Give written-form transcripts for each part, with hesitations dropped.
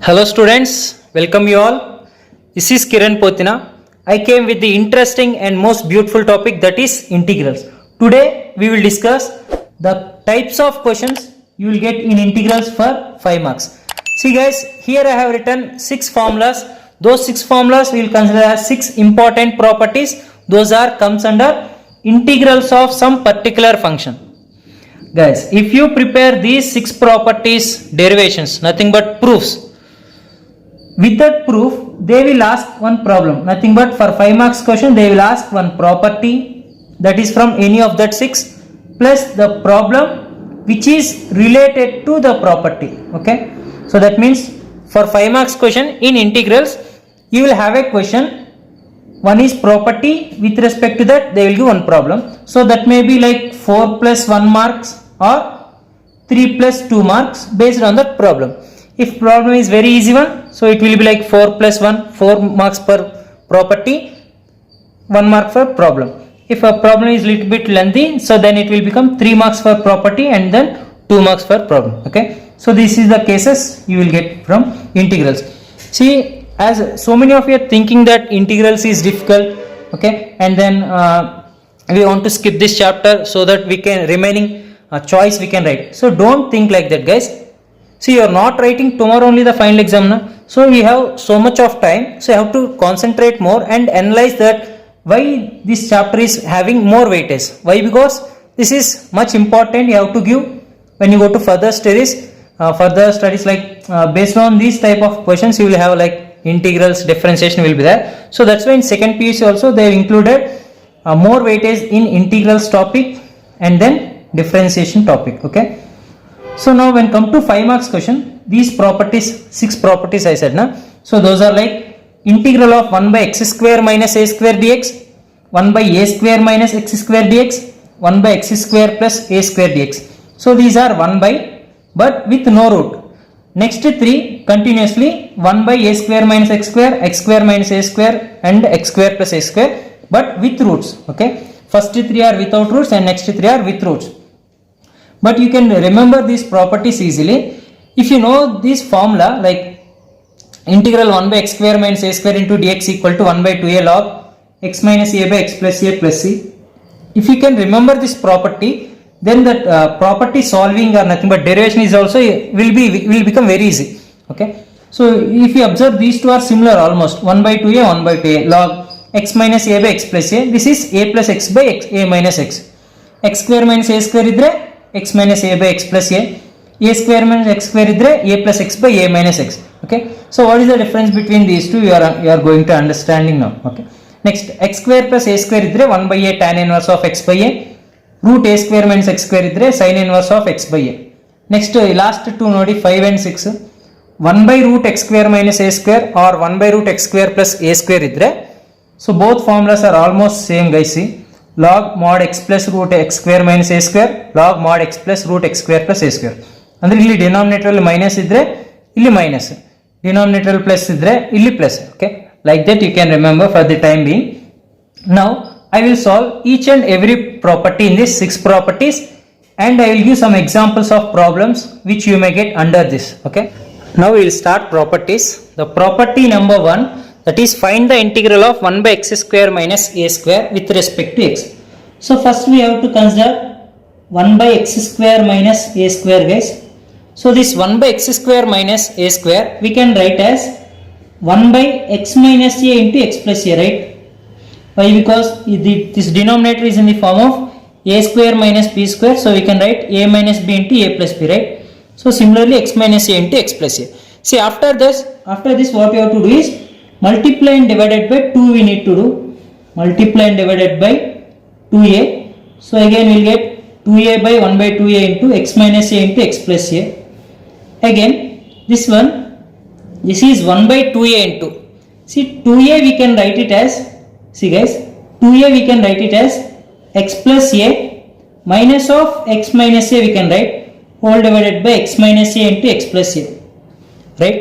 Hello students, welcome you all. This is Kiran Potina. I came with the interesting and most beautiful topic, that is integrals. Today we will discuss the types of questions you will get in integrals for 5 marks. See guys, here I have written 6 formulas. Those 6 formulas we will consider as 6 important properties. Those are comes under integrals of some particular function. Guys, if you prepare these 6 properties derivations, nothing but proofs, with that proof they will ask one problem, nothing but for 5 marks question they will ask one property that is from any of that 6 plus the problem which is related to the property. Okay, so that means for 5 marks question in integrals you will have a question, one is property, with respect to that they will give one problem. So that may be like 4 plus 1 marks or 3 plus 2 marks based on that problem. If problem is very easy one, so it will be like 4 plus 1, 4 marks per property, 1 mark for problem. If a problem is little bit lengthy, so then it will become 3 marks for property and then 2 marks for problem. Okay, so this is the cases you will get from integrals. See, as so many of you are thinking that integrals is difficult, okay, and then we want to skip this chapter so that we can remaining choice we can write. So don't think like that, guys. See, you are not writing tomorrow only the final exam, na? So we have so much of time, so you have to concentrate more and analyze that why this chapter is having more weightage. Why? Because this is much important. You have to give when you go to further studies like based on these type of questions you will have like integrals, differentiation will be there. So that's why in second PUC also they have included more weightage in integrals topic and then differentiation topic. Okay. So now when come to 5 marks question, these properties, 6 properties I said, na? So those are like integral of 1 by x square minus a square dx, 1 by a square minus x square dx, 1 by x square plus a square dx. So these are 1 by but with no root. Next 3 continuously 1 by a square minus x square minus a square and x square plus a square but with roots. Okay, first 3 are without roots and next 3 are with roots. But you can remember these properties easily if you know this formula, like integral 1 by x square minus a square into dx equal to 1 by 2a log x minus a by x plus a plus c. If you can remember this property, then that property solving or nothing but derivation is also will become very easy. Okay, so if you observe these two are similar almost, 1 by 2a 1 by 2a log x minus a by x plus a, this is a plus x by x, a minus x, x square minus a square idre x minus a by x plus a square minus x square idre a plus x by a minus x. Okay, so what is the difference between these two, you are going to understanding now. Okay, next x square plus a square idre 1 by a tan inverse of x by a, root a square minus x square idre sin inverse of x by a. Next last two nodi 5 and 6, 1 by root x square minus a square or 1 by root x square plus a square idre. So both formulas are almost same, guys. See, log mod x plus root x square minus a square log mod x plus root x square plus a square. ಅಂದ್ರೆ ಇಲ್ಲಿ denominator ಅಲ್ಲಿ minus ಇದ್ರೆ ಇಲ್ಲಿ minus, denominator ಅಲ್ಲಿ plus ಇದ್ರೆ ಇಲ್ಲಿ plus. Okay, like that you can remember for the time being. Now I will solve each and every property in these 6 properties and I will give some examples of problems which you may get under this. Okay, now we will start properties. The property number 1, that is find the integral of 1 by x square minus a square with respect to x. So first we have to consider 1 by x square minus a square, guys. So this 1 by x square minus a square we can write as 1 by x minus a into x plus a, right? Why? Because this denominator is in the form of a square minus b square, so we can write a minus b into a plus b, right? So similarly x minus a into x plus a. See, after this what you have to do is multiply and divided by 2 we need to do, multiply and divided by 2a. So again we will get 2a by 1 by 2a into x minus a into x plus a. Again this is 1 by 2a into, see 2a we can write it as, see guys, 2a we can write it as x plus a minus of x minus a we can write whole divided by x minus a into x plus a, right?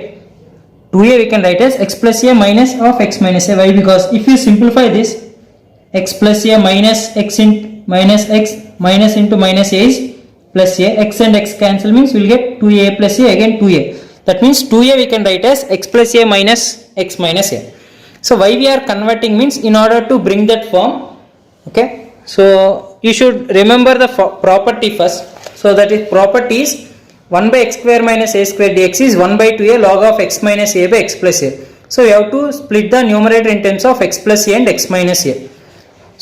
2a we can write as x plus a minus of x minus a. Why? Because if you simplify this, x plus a minus x into minus x minus into minus a is plus a, x and x cancel means we will get 2a plus a, again 2a. That means 2a we can write as x plus a minus x minus a. So why we are converting means in order to bring that form. Okay, so you should remember the property first. So that is property is 1 by x square minus a square dx is 1 by 2a log of x minus a by x plus a. So we have to split the numerator in terms of x plus a and x minus a.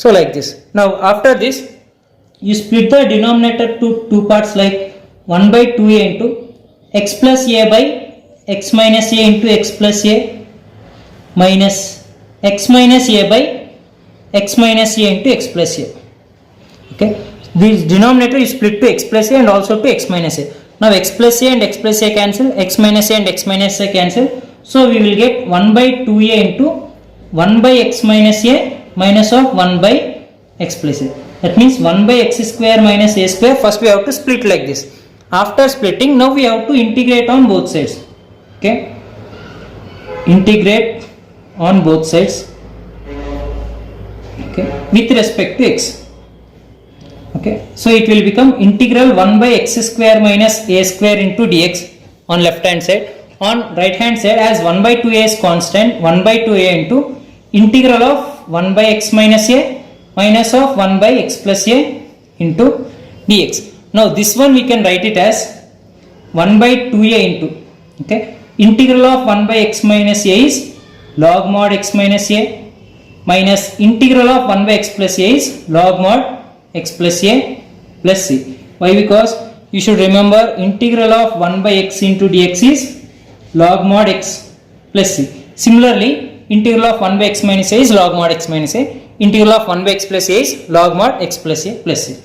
So like this. Now after this you split the denominator to two parts, like 1 by 2a into x plus a by x minus a into x plus a minus x minus a by x minus a into x plus a. Okay, this denominator is split to x plus a and also to x minus a. Now x plus a and x plus a cancel, x minus a and x minus a cancel. So we will get 1 by 2a into 1 by x minus a minus of 1 by x plus a. That means 1 by x square minus a square. First we have to split like this. After splitting, now we have to integrate on both sides. Okay, integrate on both sides. Okay, with respect to x. Okay, so it will become integral 1 by x square minus a square into dx on left hand side. On right hand side, as 1 by 2a is constant, 1 by 2a into integral of 1 by x minus a minus of 1 by x plus a into dx. Now this one we can write it as 1 by 2a into, okay, integral of 1 by x minus a is log mod x minus a minus integral of 1 by x plus a is log mod x plus a plus c. Why? Because you should remember integral of 1 by x into dx is log mod x plus c. Similarly, integral of 1 by x minus a is log mod x minus a. Integral of 1 by x plus a is log mod x plus a plus c.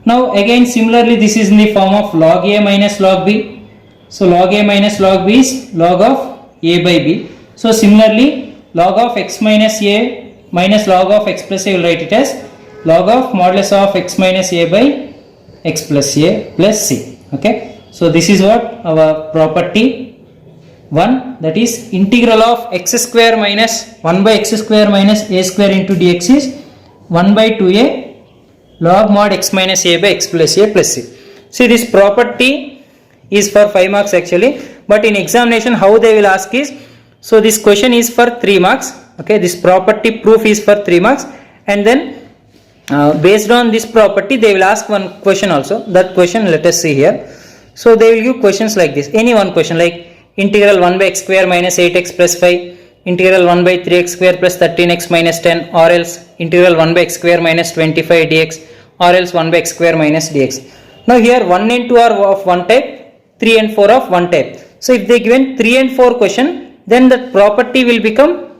Now again similarly this is in the form of log a minus log b. So log a minus log b is log of a by b. So similarly log of x minus a minus log of x plus a, will write it as log of modulus of x minus a by x plus a plus c. Okay, so this is what our property 1, that is integral of x square minus 1 by x square minus a square into dx is 1 by 2a log mod x minus a by x plus a plus c. See, this property is for 5 marks actually, but in examination how they will ask is, so this question is for 3 marks. Okay, this property proof is for 3 marks, and then based on this property they will ask one question also. That question let us see here. So they will give questions like this, any one question like integral 1 by x square minus 8x plus 5, integral 1 by 3x square plus 13x minus 10, or else integral 1 by x square minus 25 dx, or else 1 by x square minus dx. Now here 1 and 2 are of one type, 3 and 4 of one type. So if they given 3 and 4 question, then that property will become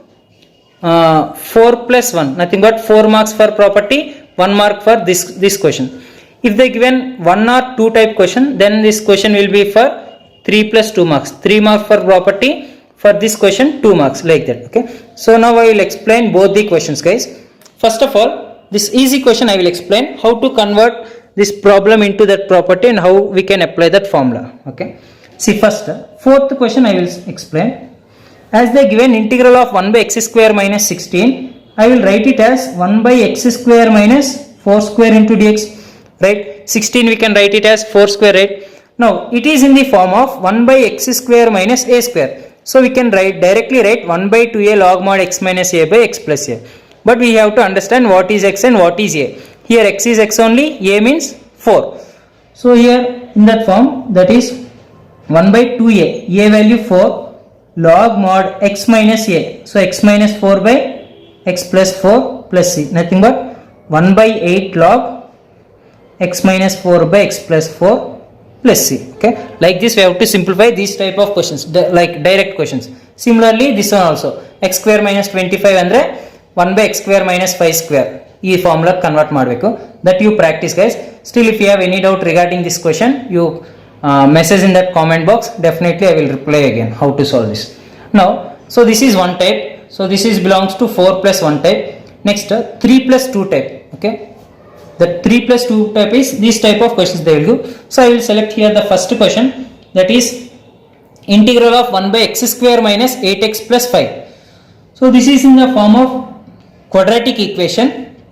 4 plus 1, nothing but 4 marks for property, 1 mark for this question. If they given 1 or 2 type question, then this question will be for 3 plus 2 marks, 3 marks for property, for this question 2 marks, like that. Okay, so now I will explain both the questions, guys. First of all, this easy question I will explain how to convert this problem into that property and how we can apply that formula. Okay, see, first fourth question I will explain. As they given integral of 1 by x square minus 16, I will write it as 1 by x square minus 4 square into dx, right? 16 we can write it as 4 square, right? Now it is in the form of 1 by x square minus a square. So we can directly write 1 by 2a log mod x minus a by x plus a. But we have to understand what is x and what is a. Here x is x only, a means 4. So here in that form, that is 1 by 2a, a value 4 log mod x minus a. So x minus 4 by x plus 4 plus c, nothing but 1 by 8 log x minus 4 by x plus 4 plus c. Okay, like this we have to simplify these type of questions, like direct questions. Similarly this one also, x square minus 25 andre 1 by x square minus 5 square, ee formula convert ಮಾಡಬೇಕು. That you practice, guys. Still if you have any doubt regarding this question, you message in that comment box. Definitely I will reply again how to solve this. Now, so this is one type, so this is belongs to 4 plus 1 type. Next 3 plus 2 type. Okay, the 3 plus 2 type is this type of questions they will do. So I will select here the first question, that is integral of 1 by x square minus 8x plus 5. So this is in the form of quadratic equation.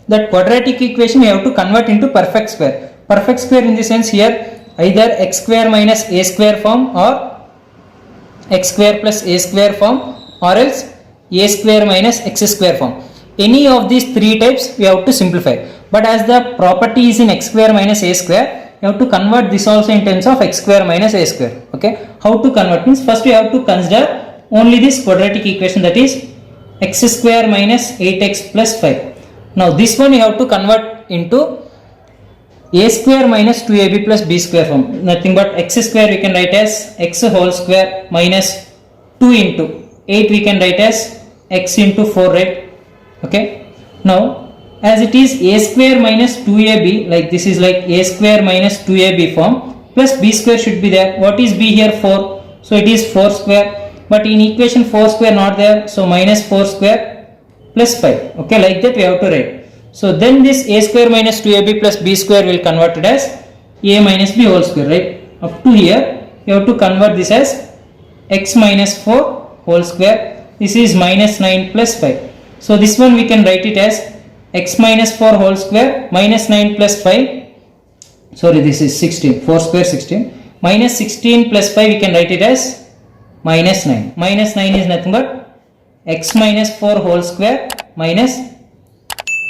That quadratic equation we have to convert into perfect square. Perfect square in the sense here either x square minus a square form or x square plus a square form, or else a square minus x square form. Any of these three types we have to simplify, but as the property is in x square minus a square, you have to convert this also in terms of x square minus a square. Okay, how to convert means first we have to consider only this quadratic equation, that is x square minus 8x plus 5. Now this one you have to convert into a square minus 2ab plus b square form. Nothing but x square we can write as x whole square minus 2 into 8 we can write as x into 4, right? Okay, now as it is a square minus 2ab, like this is like a square minus 2ab form, plus b square should be there. What is b here? 4, so it is 4 square, but in equation 4 square not there, so minus 4 square plus 5. Okay, like that we have to write. So then this a square minus 2ab plus b square will convert it as a minus b whole square, right? Up to here you have to convert this as x minus 4 whole square. This is minus 9 plus 5. So this one we can write it as x minus 4 whole square minus 9 plus 5. Sorry, this is 16. 4 square 16. Minus 16 plus 5 we can write it as minus 9. Minus 9 is nothing but x minus 4 whole square minus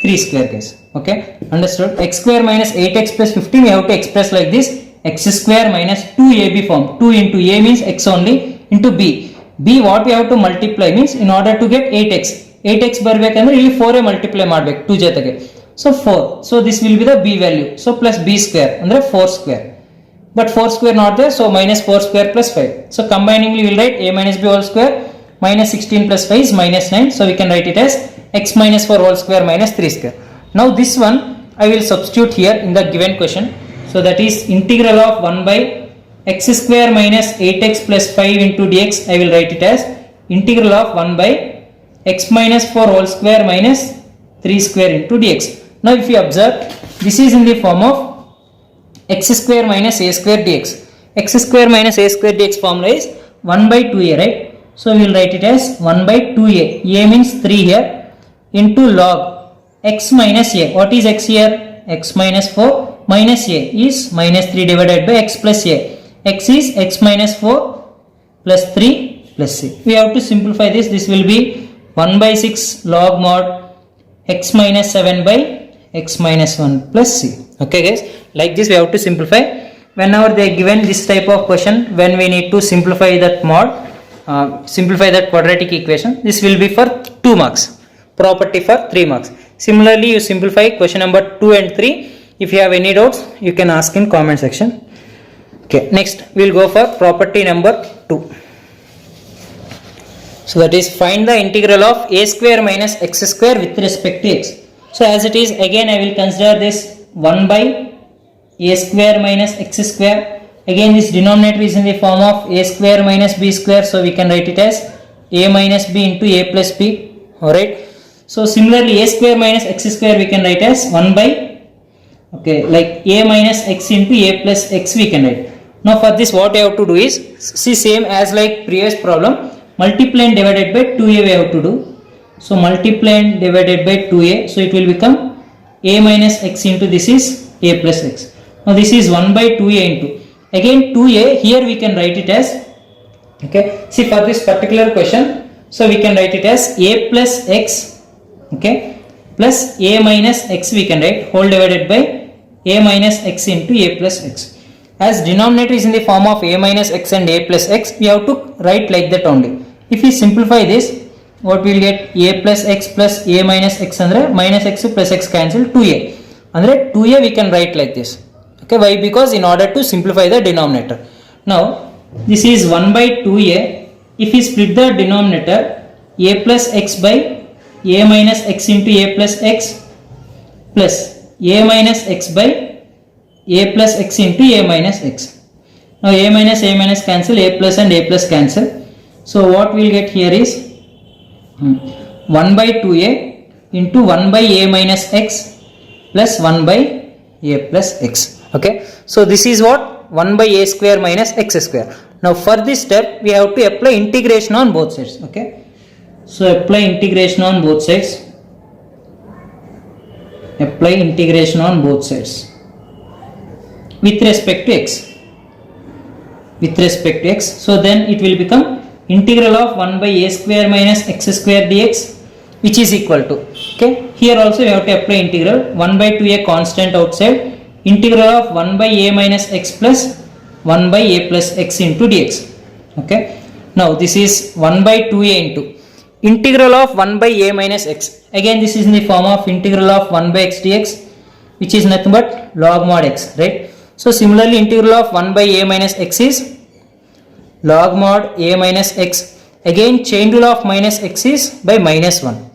3 square, guys. Okay, understood? X square minus 8x plus 15 we have to express like this: x square minus 2ab form. 2 into a means x only, into b. b what we have to multiply means, in order to get 8x, 8x ಬರಬೇಕಂದ್ರೆ ಇಲ್ಲಿ 4 multiply ಮಾಡಬೇಕು 2 ಜೊತೆಗೆ. So 4. So this will be the b value. So plus b square ಅಂದ್ರೆ 4 square. But 4 square not there, so minus 4 square plus 5. So combiningly we will write a minus b whole square minus 16 plus 5 is minus 9. So we can write it as x minus 4 whole square minus 3 square. Now this one I will substitute here in the given question. So that is integral of 1 by x square minus 8x plus 5 into dx. I will write it as integral of 1 by x minus 4 whole square minus 3 square into dx. Now if you observe, this is in the form of x square minus a square dx. X square minus a square dx formula is 1 by 2a, right? So we will write it as 1 by 2a. a means 3 here, into log x minus a. What is x here? X minus 4 minus a is minus 3 divided by x plus a. X is x minus 4 plus 3 plus c. We have to simplify this. This will be 1 by 6 log mod x minus 7 by x minus 1 plus c. Okay guys, like this we have to simplify. Whenever they are given this type of question, when we need to simplify that mod, simplify that quadratic equation, this will be for 2 marks. Property for 3 marks. Similarly, you simplify question number 2 and 3. If you have any doubts, you can ask in comment section. Okay, next we will go for property number 2. So that is, find the integral of a square minus x square with respect to x. So as it is, again I will consider this 1 by a square minus x square. Again this denominator is in the form of a square minus b square, so we can write it as a minus b into a plus b. Alright. So similarly, a square minus x square we can write as 1 by, okay, like a minus x into a plus x we can write. Now for this what I have to do is, see, same as like previous problem, multiply and divided by 2a we have to do. So multiply and divided by 2a, so it will become a minus x into this is a plus x. Now this is 1 by 2a into, again 2a, here we can write it as, okay, see for this particular question, so we can write it as a plus x, okay, plus a minus x we can write, whole divided by a minus x into a plus x. As denominator is in the form of a minus x and a plus x, we have to write like that only. If we simplify this, what we will get? A plus x plus a minus x andre minus x plus x cancel, 2a. Andre 2a we can write like this. Okay, why? Because in order to simplify the denominator. Now this is 1 by 2a. If we split the denominator, a plus x by a minus x into a plus x plus a minus x by a plus x into a minus x. Now a minus cancel, a plus and a plus cancel. So what we will get here is 1 by 2a into 1 by a minus x plus 1 by a plus x. Okay, so this is what 1 by a square minus x square. Now for this step we have to apply integration on both sides. Okay, so apply integration on both sides. Apply integration on both sides with respect to x. With respect to x. So then it will become integral of 1 by a square minus x square dx, which is equal to, okay, here also we have to apply integral 1 by 2a constant outside, integral of 1 by a minus x plus 1 by a plus x into dx. Okay, now this is 1 by 2a into integral of 1 by a minus x. Again this is in the form of integral of 1 by x dx, which is nothing but log mod x, right? So similarly integral of 1 by a minus x is log mod a minus x. Again chain rule of minus x is by minus 1,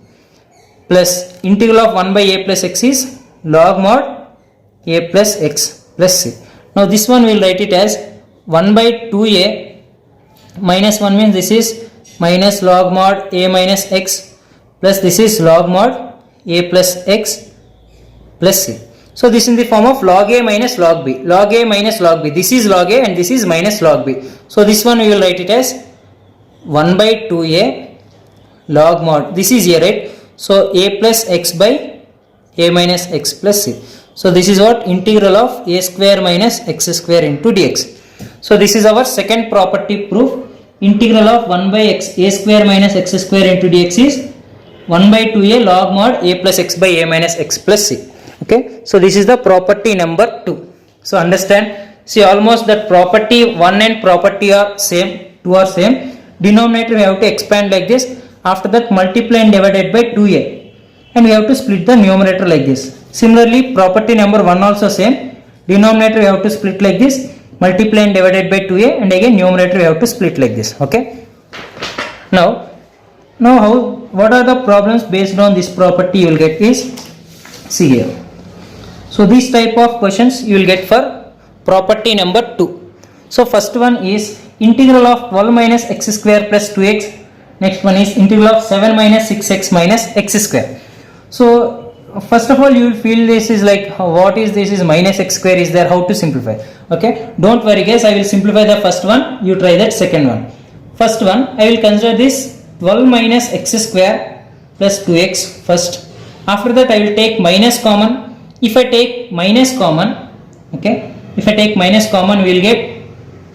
plus integral of 1 by a plus x is log mod a plus x plus c. Now this one we will write it as 1 by 2a minus 1 means this is minus log mod a minus x, plus this is log mod a plus x plus c. So this is in the form of log a minus log b, log a minus log b. This is log a and this is minus log b. So this one we will write it as 1 by 2a log mod, this is a, right? So a plus x by a minus x plus c. So this is what integral of a square minus x square into dx. So this is our second property proof. Integral of 1 by x a square minus x square into dx is 1 by 2a log mod a plus x by a minus x plus c. Okay, so this is the property number 2. So understand, see almost that property 1 and property are same, 2 are same. Denominator we have to expand like this. After that multiply and divided by 2a, and we have to split the numerator like this. Similarly property number 1 also same. Denominator we have to split like this, multiply and divided by 2a, and again numerator we have to split like this. Okay, now what are the problems based on this property you will get is, see here. So this type of questions you will get for property number 2. So first one is integral of 12 minus x square plus 2x. Next one is integral of 7 minus 6x minus x square. So first of all you will feel this is like, what is this, is minus x square is there, how to simplify. Okay, don't worry guys, I will simplify the first one, you try that second one. First one I will consider this 12 minus x square plus 2x first. After that I will take minus common. If I take minus common, okay, if I take minus common we will get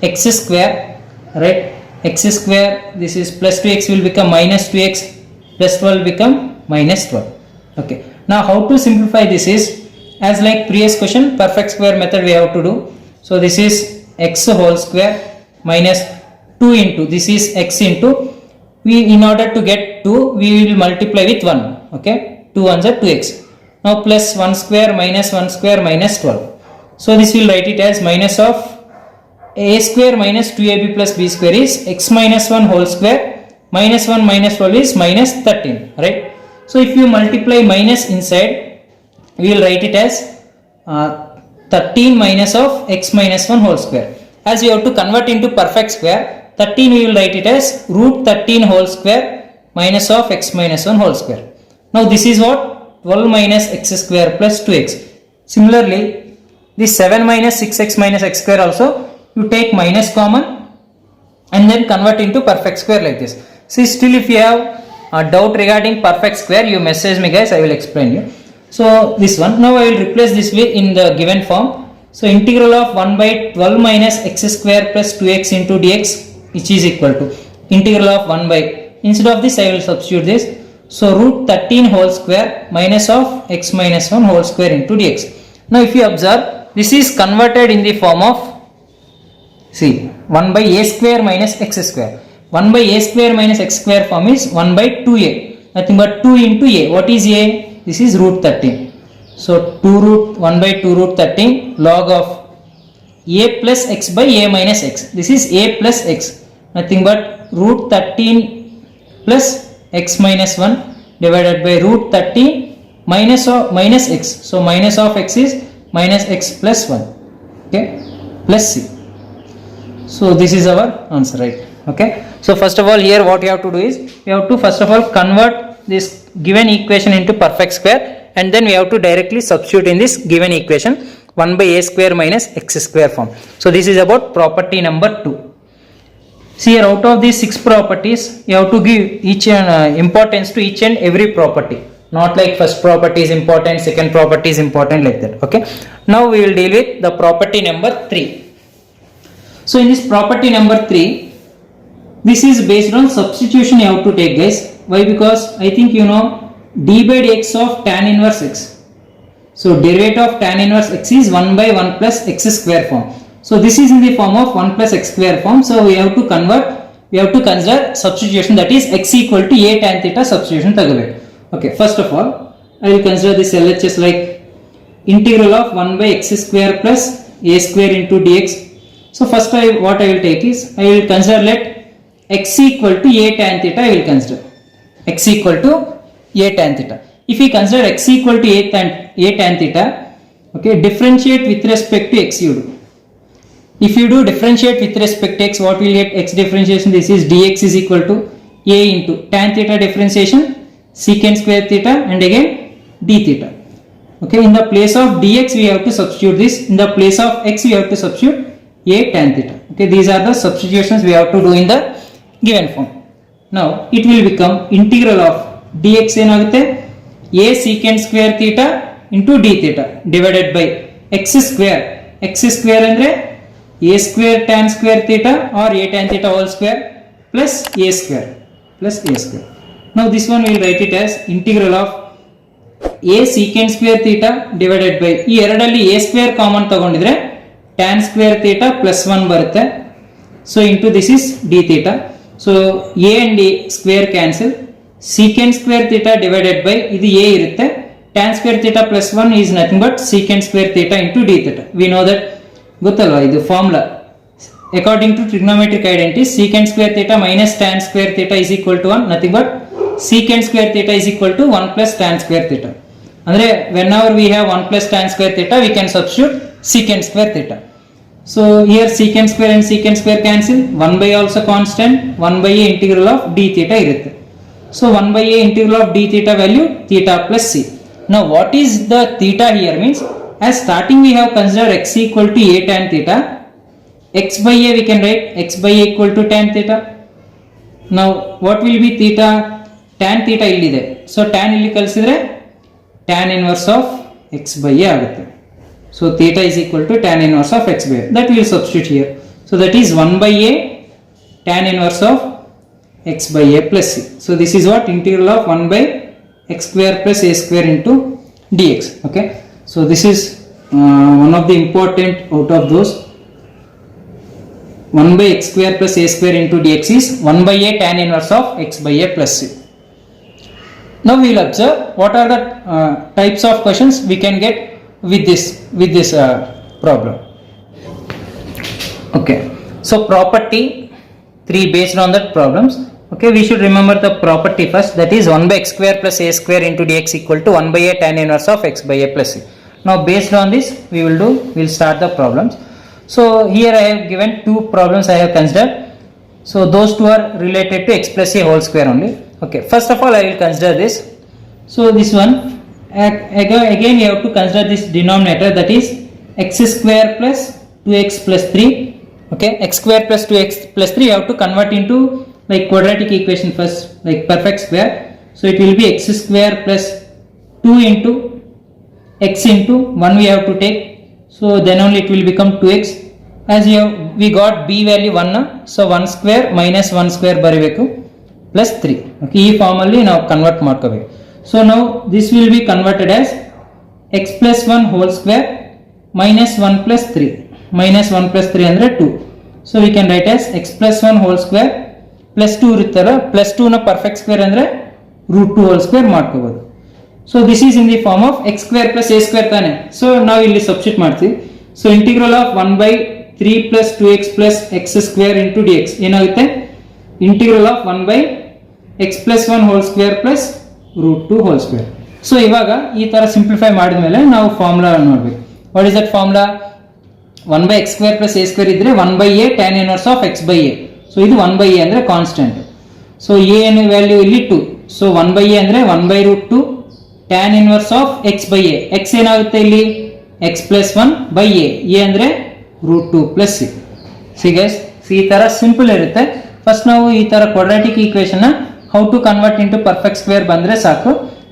x square, right? X square, this is plus 2x will become minus 2x, plus 12 will become minus 12. Okay, now how to simplify this is, as like previous question, perfect square method we have to do. So this is x whole square minus 2 into, this is x into, we in order to get 2 we will multiply with 1. Okay, 2 ones are 2x. Now plus 1 square minus 1 square minus 12. So this will write it as minus of a square minus 2ab plus b square is x minus 1 whole square minus 1 minus 12 is minus 13, right? So if you multiply minus inside, we will write it as 13 minus of x minus 1 whole square. As we have to convert into perfect square, 13 we will write it as root 13 whole square minus of x minus 1 whole square. Now this is what 12 minus x square plus 2x. Similarly, this 7 minus 6x minus x square also, you take minus common and then convert into perfect square like this. See, still if you have a doubt regarding perfect square, you message me guys, I will explain you. So this one, now I will replace this with in the given form. So integral of 1 by 12 minus x square plus 2x into dx, which is equal to integral of 1 by, instead of this I will substitute this. So root 13 whole square minus of x minus 1 whole square into dx. Now if you observe, this is converted in the form of, see, 1 by a square minus x square. 1 by a square minus x square form is 1 by 2a, nothing but 2 into a. What is a? This is root 13. So 2 root 1 by 2 root 13 log of a plus x by a minus x. This is a plus x, nothing but root 13 plus x minus 1 divided by root 13 minus x. So minus of x is minus x plus 1, okay, plus c. So this is our answer, right? Okay, so first of all here what you have to do is, you have to first of all convert this given equation into perfect square, and then we have to directly substitute in this given equation 1 by a square minus x square form. So this is about property number 2. See here, out of these 6 properties, you have to give each importance to each and every property. Not like first property is important, second property is important, like that. Okay, now we will deal with the property number 3. So in this property number 3, this is based on substitution you have to take, guys. Why? Because I think you know d by dx of tan inverse x. So derivative of tan inverse x is 1 by 1 plus x square form. So this is in the form of 1 plus x square form. So we have to convert, we have to consider substitution, that is x equal to a tan theta substitution tagabe. Okay, first of all I will consider this LHS like integral of 1 by x square plus a square into dx. So first what I will take is I will consider let x equal to a tan theta. I will consider x equal to a tan theta. If we consider x equal to a tan theta, okay, differentiate with respect to x you do. If you do differentiate with respect to x, what will get x differentiation? This is dx is equal to a into tan theta differentiation secant square theta and again d theta. Okay, in the place of dx we have to substitute this, in the place of x we have to substitute a tan theta. Okay, these are the substitutions we have to do in the given form. Now it will become integral of dx enagutte a secant square theta into d theta divided by x square andre a square tan square theta or a tan theta whole square plus a square. Now this one we will write it as integral of a secant square theta divided by ಈ ಎರಡಲ್ಲಿ a square common ತಗೊಂಡಿದ್ರೆ tan square theta plus 1 ಬರುತ್ತೆ. So into this is d theta. So a and a square cancel, secant square theta divided by ಇದು a ಇರುತ್ತೆ, tan square theta plus 1 is nothing but secant square theta into d theta. We know that ಗೊತ್ತಲ್ವಾ ಇದು formula. According to trigonometric identity, secant square theta minus tan square theta is equal to 1, nothing but secant square theta is equal to 1 plus tan square theta. Andre whenever we have 1 plus tan square theta we can substitute secant square theta. So here secant square and secant square cancel, 1 by also constant, 1 by a integral of d theta irutte. So 1 by a integral of d theta value theta plus c. Now what is the theta here means, as starting we have considered x equal to a tan theta, x by a we can write x by a equal to tan theta. Now what will be theta? Tan theta illide, so tan illi kalisidre tan inverse of x by a agutte. So theta is equal to tan inverse of x by a, that we will substitute here. So that is 1 by a tan inverse of x by a plus c. So this is what integral of 1 by x square plus a square into dx. Okay, so this is one of the important out of those. 1 by x square plus a square into dx is 1 by a tan inverse of x by a plus c. Now we will observe what are the types of questions we can get with this problem. Okay, so property 3 based on that problems. Okay, we should remember the property first, that is 1 by x square plus a square into dx equal to 1 by a tan inverse of x by a plus c. Now based on this we will start the problems. So here I have given 2 problems I have considered. So those 2 are related to x plus a whole square only. Okay, first of all I will consider this. So this one again you have to consider this denominator, that is x square plus 2x plus 3. Okay, x square plus 2x plus 3 you have to convert into like quadratic equation first, like perfect square. So it will be x square plus 2 into x into 1 we have to take, so then only it will become 2x. As we got b value 1, so 1 square minus 1 square ಬರಬೇಕು plus 3. Okay, ಈ form ಅಲ್ಲಿ ನಾವು convert ಮಾಡ್ಕೋಬೇಕು. So now this will be converted as x plus 1 whole square minus 1 plus 3. Minus 1 plus 3 andre 2. So we can write as x plus 1 whole square plus 2 ಇರುತ್ತಲ್ಲ, plus 2 ನ perfect square ಅಂದ್ರೆ root 2 whole square ಮಾಡ್ಕೋಬಹುದು. So this is in the form of x square plus a square ತಾನೆ. So ನಾವು ಇಲ್ಲಿ substitute ಮಾಡ್ತೀವಿ. So integral of 1 by 3 plus 2x plus x square into dx ಏನಾಗುತ್ತೆ, integral of 1 by x plus 1 whole square plus root 2 whole square. So ಇವಾಗ ಈ ತರ simplify ಮಾಡಿದ ಮೇಲೆ ನಾವು ಫಾರ್ಮುಲಾ ನೋಡಬೇಕು. What is that formula? 1 by x square plus a square ಇದ್ರೆ 1 by a tan inverse of x by a. So ಇದು 1 by a ಅಂದ್ರೆ ಕಾನ್ಸ್ಟೆಂಟ್. So a ನ ವ್ಯಾಲ್ಯೂ ಇಲ್ಲಿ 2. So 1 by a ಅಂದ್ರೆ 1 by root 2 tan inverse of x by a. x ಏನಾಗುತ್ತೆ ಇಲ್ಲಿ x plus 1 by a. a ಅಂದ್ರೆ root 2 plus c. See guys, ಈ ತರ ಸಿಂಪಲ್ ಇರುತ್ತೆ. ಫಸ್ಟ್ ನಾವು ಈ ತರ ಕ್ವಾಡ್ರಾಟಿಕ್ ಈಕ್ವೇಷನ್ ನ how to convert into perfect square ಬಂದ್ರೆ ಸಾಕು.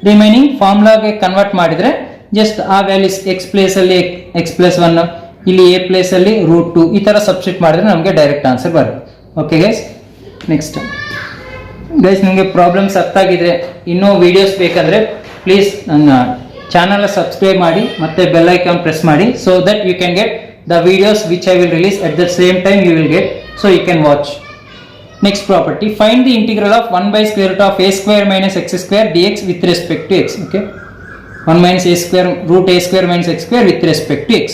ರಿಮೈನಿಂಗ್ ಫಾರ್ಮುಲಾಗೆ ಕನ್ವರ್ಟ್ ಮಾಡಿದ್ರೆ ಜಸ್ಟ್ ಆ ವ್ಯಾಲ್ಯೂಸ್ ಎಕ್ಸ್ ಪ್ಲೇಸ್ ಅಲ್ಲಿ ಎಕ್ಸ್ ಪ್ಲಸ್ 1, ಇಲ್ಲಿ ಎ ಪ್ಲೇಸ್ ಅಲ್ಲಿ ರೂಟ್ 2 ಈ ತರ ಸಬ್ಸ್ಟಿಟ್ಯೂಟ್ ಮಾಡಿದ್ರೆ ನಮಗೆ ಡೈರೆಕ್ಟ್ ಆನ್ಸರ್ ಬರುತ್ತೆ. ಓಕೆ ಗೈಸ್, ನೆಕ್ಸ್ಟ್ ಗೈಸ್, ನಿಮಗೆ ಪ್ರಾಬ್ಲಮ್ಸ್ ಅರ್ಥ ಆಗಿದ್ರೆ ಇನ್ನೂ ವಿಡಿಯೋಸ್ ಬೇಕಂದರೆ ಪ್ಲೀಸ್ ನನ್ನ ಚಾನಲ್ ಸಬ್ಸ್ಕ್ರೈಬ್ ಮಾಡಿ ಮತ್ತು ಬೆಲ್ ಐಕಾನ್ ಪ್ರೆಸ್ ಮಾಡಿ, so that you can get the videos which I will release at the same time you will get, so you can watch. Next property, find the integral of 1 by square root of a square minus x square dx with respect to x. Okay, 1 minus a square root a square minus x square with respect to x.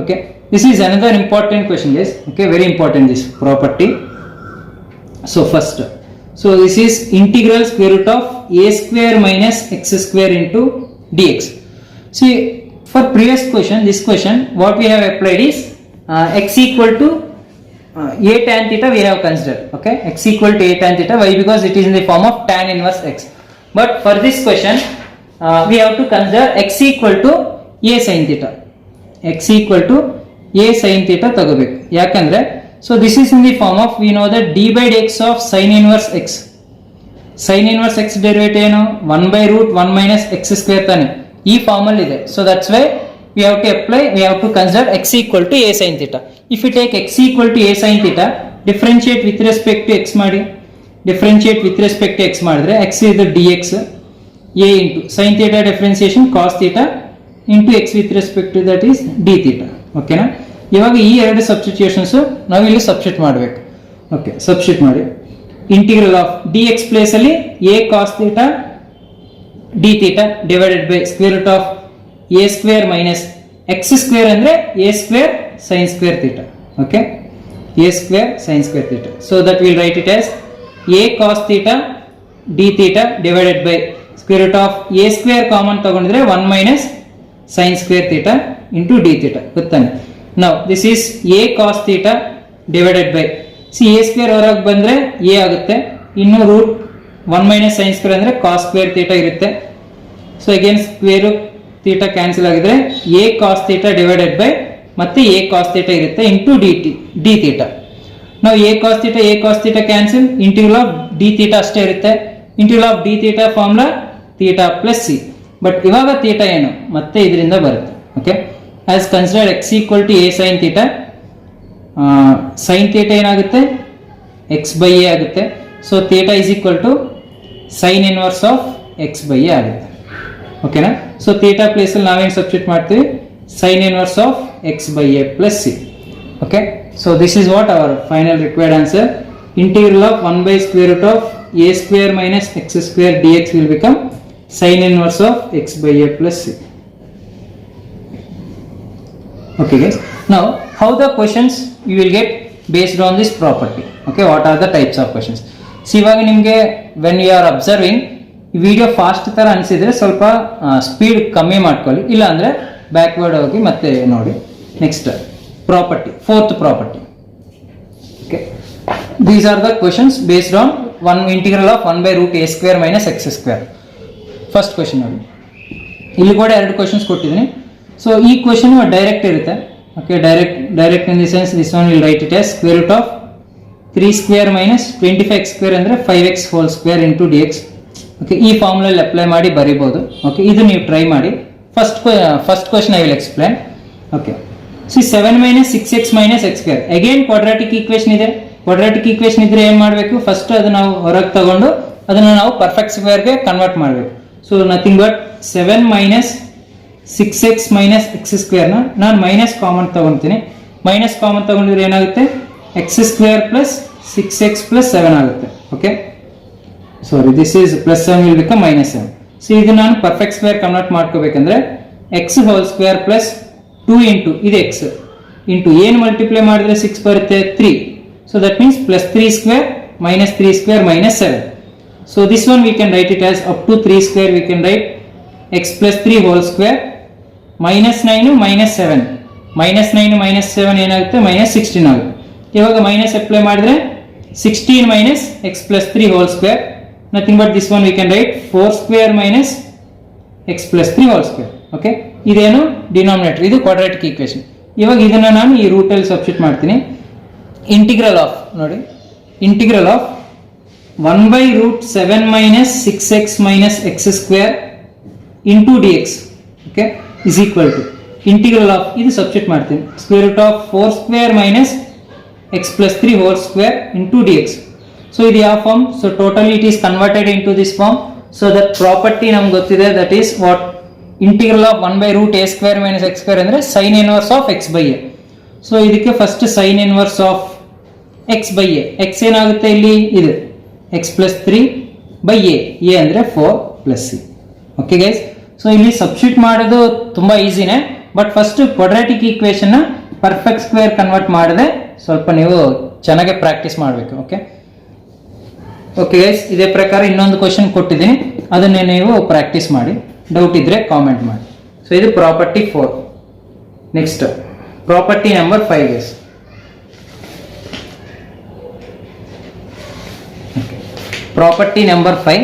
Okay, this is another important question guys. Okay, very important this property. So first, so this is integral square root of a square minus x square into dx. See, for previous question, this question what we have applied is x equal to a tan theta we have considered. Okay, x equal to a tan theta. Why? Because it is in the form of tan inverse x. But for this question we have to consider x equal to a sin theta. X equal to a sin theta ತಗೋಬೇಕು. ಯಾಕಂದ್ರೆ so this is in the form of, we know that d by dx of sin inverse x. sin inverse x derivative ಏನು 1 by root 1 minus x square ತಾನೆ, ಈ form ಅಲ್ಲಿ ಇದೆ. So that's why we have to apply, we have to consider x equal to a sin theta. If you take x equal to a sin theta, differentiate with respect to x ಮಾಡಿ, differentiate with respect to x ಮಾಡಿದ್ರೆ x is the dx, a into sin theta differentiation cos theta into x with respect to that is d theta. ಓಕೆನಾ? ಇವಾಗ ಈ ಎರಡು substitutions ನಾವು ಇಲ್ಲಿ substitute ಮಾಡಬೇಕು. Okay, substitute ಮಾಡಿ ಇಂಟಿಗ್ರಲ್ ಆಫ್ dx ಪ್ಲೇಸ್ ಅಲ್ಲಿ a cos theta d theta divided by square root of a square minus x square ಅಂದ್ರೆ a square sin square theta. Okay, a square sin square theta. So that we will write it as a cos theta d theta divided by square root of a square common ತಗೊಂಡ್ರೆ 1 minus sin square theta into d theta. ಗೊತ್ತಾನೆ? Now this is a cos theta divided by, see a square ಹೊರಗೆ ಬಂದ್ರೆ a ಆಗುತ್ತೆ, ಇನ್ನು root 1 minus sin square ಅಂದ್ರೆ cos square theta ಇರುತ್ತೆ. So again square root theta cancel ಆಗಿದ್ರೆ a cos theta divided by ಮತ್ತೆ a cos theta ಇರುತ್ತೆ into d theta. ನಾವು a cos theta cancel, integral of d theta ಅಷ್ಟೇ ಇರುತ್ತೆ. Integral of d theta formula theta plus c. But ಇವಾಗ ಥೀಟಾ ಏನು ಮತ್ತೆ ಇದರಿಂದ ಬರುತ್ತೆ. Okay, as considered x equal to a sin theta, sin theta ಏನಾಗುತ್ತೆ x by a ಆಗುತ್ತೆ. So theta is equal to sin inverse of x by a ಆಗುತ್ತೆ. ಓಕೆನಾ? ಸೊ ಥೀಟಾ ಪ್ಲೇಸ್ ಅಲ್ಲಿ ನಾವೇನು ಸಬ್ಸ್ಟಿಟ್ಯೂಟ್ ಮಾಡ್ತೀವಿ, sin inverse of x by a plus c. Okay, so this is what our final required answer. Integral of 1 by square root of a square minus x square dx will become sin inverse of x by a plus c. Okay guys, now how the questions you will get based on this property. Okay, what are the types of questions? See, ಇವಾಗ ನಿಮಗೆ when you are observing video fast ತರ ಅನಿಸಿದ್ರೆ ಸ್ವಲ್ಪ speed ಕಮ್ಮಿ ಮಾಡ್ಕೊಳ್ಳಿ, ಇಲ್ಲ ಅಂದ್ರೆ backward ಹೋಗಿ ಮತ್ತೆ ನೋಡಿ. Next property, fourth property. Okay, these are the questions based on one integral of 1 by root a square minus x square. First question ನೋಡಿ, ಇಲ್ಲಿ ಕೂಡ ಎರಡು ಕ್ವೆಶನ್ಸ್ ಕೊಟ್ಟಿದ್ದೀನಿ. ಸೊ ಈ ಕ್ವೆಶನ್ ಡೈರೆಕ್ಟ್ ಇರುತ್ತೆ. Okay, direct in the sense this one will write it as square root of 3 square minus 25x square ಅಂದ್ರೆ 5x whole square into dx. Okay, ಈ ಫಾರ್ಮುಲಲ್ಲಿ ಅಪ್ಲೈ ಮಾಡಿ ಬರೀಬಹುದು. ಓಕೆ, ಇದು ನೀವು ಟ್ರೈ ಮಾಡಿ. First question I will explain. Okay, C 7 minus 6x minus x square again quadratic equation ಇದೆ. Quadratic equation ಇದ್ರೆ ಏನ್ ಮಾಡಬೇಕು, ಫಸ್ಟ್ ಅದು ನಾವು ಹೊರಗೆ ತಗೊಂಡು ಅದನ್ನು ನಾವು ಪರ್ಫೆಕ್ಟ್ ಸ್ಕ್ವೇರ್ಗೆ ಕನ್ವರ್ಟ್ ಮಾಡಬೇಕು. So nothing but 7 minus 6x minus x square ನ ನಾನು ಮೈನಸ್ ಕಾಮನ್ ತಗೊಂತೀನಿ. ಮೈನಸ್ ಕಾಮನ್ ತಗೊಂಡಿದ್ರೆ ಏನಾಗುತ್ತೆ, x square plus 6x plus 7 ಆಗುತ್ತೆ. Okay, sorry this is plus 7 will become minus 7. So ಇದು ನಾನು ಪರ್ಫೆಕ್ಟ್ ಸ್ಕ್ವೇರ್ ಕನ್ವರ್ಟ್ ಮಾಡ್ಕೋಬೇಕಂದ್ರೆ x whole square plus 2 into ಇದು ಎಕ್ಸ್ ಇಂಟು ಏನು ಮಲ್ಟಿಪ್ಲೈ ಮಾಡಿದ್ರೆ 6 ಬರುತ್ತೆ 3. So that means plus 3 square minus 3 square minus 7. So this one we can write it as up to 3 square we can write x plus 3 whole square minus 9 minus 7. minus 9 minus 7 ಏನಾಗುತ್ತೆ minus 16 ಆಗುತ್ತೆ. ಇವಾಗ minus apply ಮಾಡಿದ್ರೆ 16 minus x plus 3 whole square, nothing but this one we can write 4 square minus x plus 3 whole square. Okay, ಇದೇನು denominator, ಇದು quadratic equation. ಇವಾಗ ಇದನ್ನ ನಾನು ಈ ರೂಟ್ ಅಲ್ಲಿ ಸಬ್ಸ್ಟಿಟ್ಯೂಟ್ ಮಾಡ್ತೀನಿ. ಇಂಟಿಗ್ರಲ್ ಆಫ್ ನೋಡಿ, integral of 1 by root 7 minus 6x minus x square into dx, okay, is equal to integral of ಇದು ಸಬ್ಸ್ಟಿಟ್ಯೂಟ್ ಮಾಡ್ತೀನಿ square root of 4 square minus x plus 3 whole square into dx. So ಇದು ಯಾವ form? So totally it is converted into this form. So that property ನಮ್ಗೆ ಗೊತ್ತಿದೆ, that is what integral of 1/√a² - x² ಅಂದ್ರೆ sine inverse of x by a. So ಇದಕ್ಕೆ first sine inverse of x by a. x ಏನಾಗುತ್ತೆ ಇಲ್ಲಿ? ಇದು x + 3/a. a ಅಂದ್ರೆ 4 + c. Okay guys, so ಇಲ್ಲಿ substitute ಮಾಡೋದು ತುಂಬಾ ಈಸಿನೇ, ಬಟ್ ಫಸ್ಟ್ ಕ್ವಾಡ್ರಾಟಿಕ್ ಈಕ್ವೇಶನ್ ನ ಪರ್ಫೆಕ್ಟ್ ಸ್ಕ್ವೇರ್ ಕನ್ವರ್ಟ್ ಮಾಡದೆ ಸ್ವಲ್ಪ ನೀವು ಚೆನ್ನಾಗಿ ಪ್ರಾಕ್ಟೀಸ್ ಮಾಡಬೇಕು. ಓಕೆ ಓಕೆ ಗೈಸ್, ಇದೇ ಪ್ರಕಾರ ಇನ್ನೊಂದು ಕ್ವಶನ್ ಕೊಟ್ಟಿದ್ದೀನಿ, ಅದನ್ನೇ ನೀವು ಪ್ರಾಕ್ಟೀಸ್ ಮಾಡಿ. ಡೌಟ್ ಇದ್ರೆ ಕಾಮೆಂಟ್ ಮಾಡಿ. ಸೊ ಇದು property 4. Next property number 5 guys. Property number 5.